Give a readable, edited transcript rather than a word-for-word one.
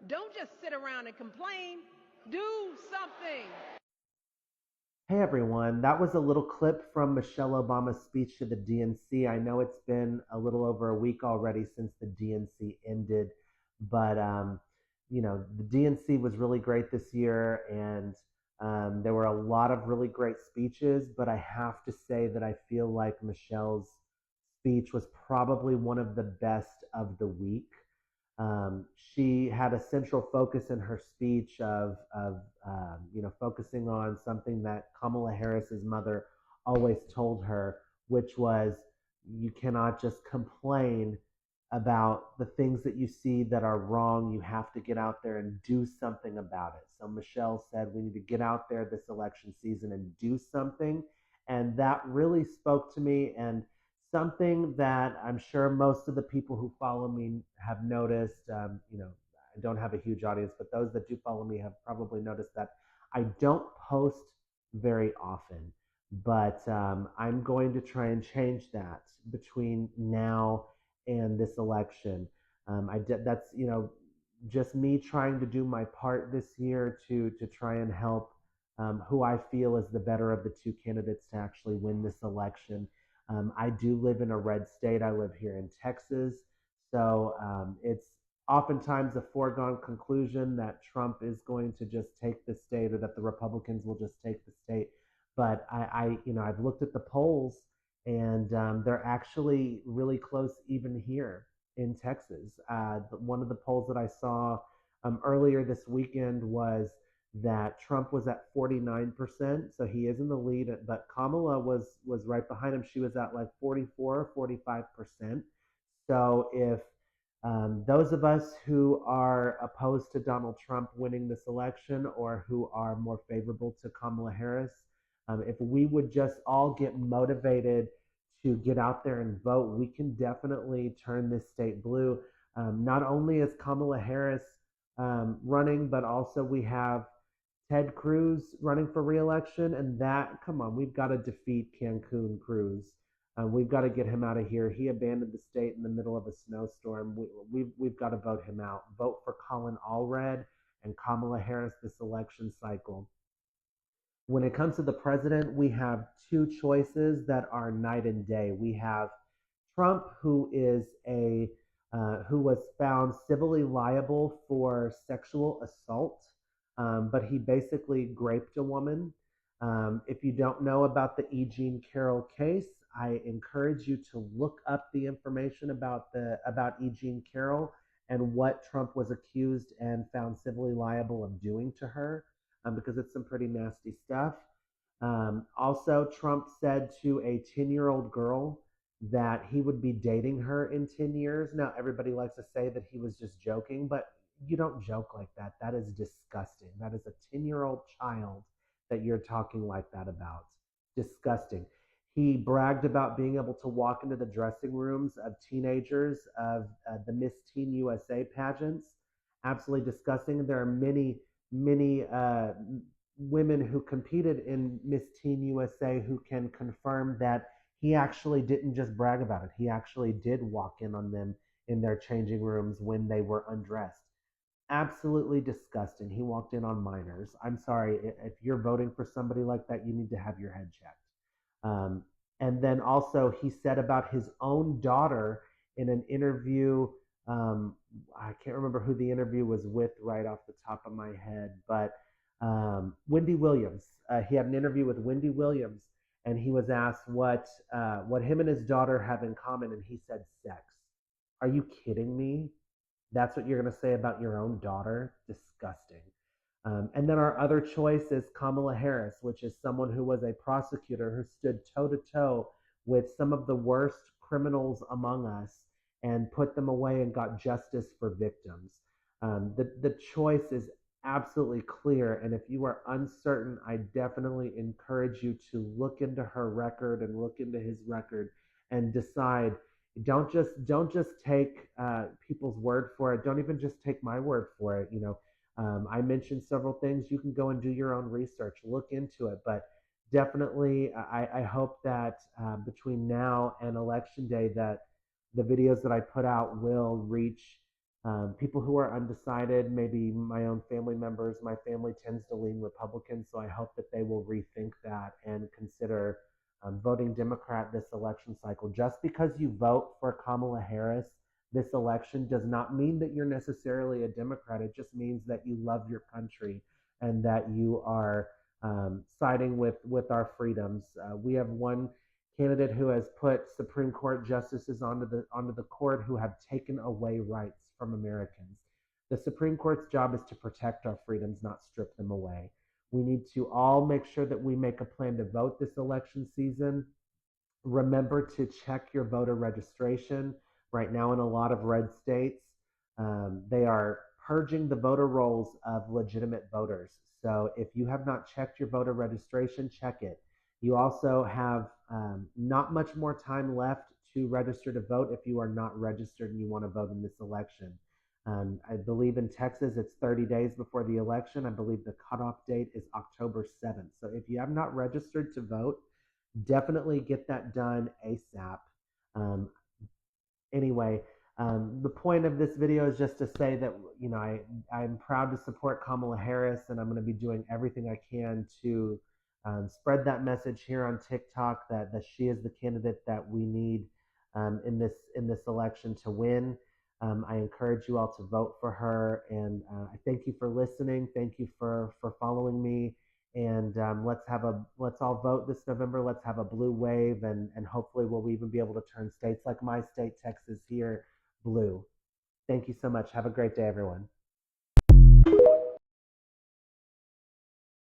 Don't just sit around and complain. Do something. Hey everyone, that was a little clip from Michelle Obama's speech to the DNC. I know it's been a little over a week already since the DNC ended, but the DNC was really great this year, and there were a lot of really great speeches. But I have to say that I feel like Michelle's speech was probably one of the best of the week. She had a central focus in her speech of focusing on something that Kamala Harris's mother always told her, which was you cannot just complain about the things that you see that are wrong. You have to get out there and do something about it. So Michelle said we need to get out there this election season and do something. And that really spoke to me. And something that I'm sure most of the people who follow me have noticed. I don't have a huge audience, but those that do follow me have probably noticed that I don't post very often. But I'm going to try and change that between now and this election. That's just me trying to do my part this year to try and help who I feel is the better of the two candidates to actually win this election. I do live in a red state. I live here in Texas. So it's oftentimes a foregone conclusion that Trump is going to just take the state or that the Republicans will just take the state. But I've looked at the polls and they're actually really close even here in Texas. One of the polls that I saw earlier this weekend was that Trump was at 49%, so he is in the lead, but Kamala was right behind him. She was at like 44 or 45%. So if those of us who are opposed to Donald Trump winning this election or who are more favorable to Kamala Harris, if we would just all get motivated to get out there and vote, we can definitely turn this state blue. Not only is Kamala Harris running, but also we have Ted Cruz running for reelection, and that, come on, we've got to defeat Cancun Cruz. We've got to get him out of here. He abandoned the state in the middle of a snowstorm. We've got to vote him out. Vote for Colin Allred and Kamala Harris this election cycle. When it comes to the president, we have two choices that are night and day. We have Trump, who was found civilly liable for sexual assault, but he basically raped a woman. If you don't know about the E. Jean Carroll case, I encourage you to look up the information about E. Jean Carroll and what Trump was accused and found civilly liable of doing to her, because it's some pretty nasty stuff. Also, Trump said to a 10-year-old girl that he would be dating her in 10 years. Now, everybody likes to say that he was just joking, but you don't joke like that. That is disgusting. That is a 10-year-old child that you're talking like that about. Disgusting. He bragged about being able to walk into the dressing rooms of teenagers of the Miss Teen USA pageants. Absolutely disgusting. There are many women who competed in Miss Teen USA who can confirm that he actually didn't just brag about it. He actually did walk in on them in their changing rooms when they were undressed. Absolutely disgusting. He walked in on minors. I'm sorry. If you're voting for somebody like that, you need to have your head checked. And then also, he said about his own daughter in an interview. I can't remember who the interview was with right off the top of my head, but Wendy Williams. He had an interview with Wendy Williams, and he was asked what him and his daughter have in common, and he said sex. Are you kidding me? That's what you're going to say about your own daughter? Disgusting. And then our other choice is Kamala Harris, which is someone who was a prosecutor who stood toe to toe with some of the worst criminals among us and put them away and got justice for victims. The choice is absolutely clear. And if you are uncertain, I definitely encourage you to look into her record and look into his record and decide. Don't just take people's word for it. Don't even just take my word for it. I mentioned several things. You can go and do your own research, look into it. But definitely, I hope that between now and election day, that the videos that I put out will reach people who are undecided, maybe my own family members. My family tends to lean Republican, so I hope that they will rethink that and consider voting Democrat this election cycle. Just because you vote for Kamala Harris this election does not mean that you're necessarily a Democrat. It just means that you love your country and that you are siding with our freedoms. We have one candidate who has put Supreme Court justices onto the court who have taken away rights from Americans. The Supreme Court's job is to protect our freedoms, not strip them away. We need to all make sure that we make a plan to vote this election season. Remember to check your voter registration. Right now, in a lot of red states, they are purging the voter rolls of legitimate voters. So if you have not checked your voter registration, check it. You also have not much more time left to register to vote if you are not registered and you want to vote in this election. I believe in Texas it's 30 days before the election. I believe the cutoff date is October 7th. So if you have not registered to vote, definitely get that done ASAP. Um, anyway, the point of this video is just to say that I'm proud to support Kamala Harris, and I'm going to be doing everything I can to spread that message here on TikTok that she is the candidate that we need in this election to win. I encourage you all to vote for her, and I thank you for listening. Thank you for following me. And let's all vote this November. Let's have a blue wave, and hopefully we'll even be able to turn states like my state, Texas, here blue. Thank you so much. Have a great day, everyone.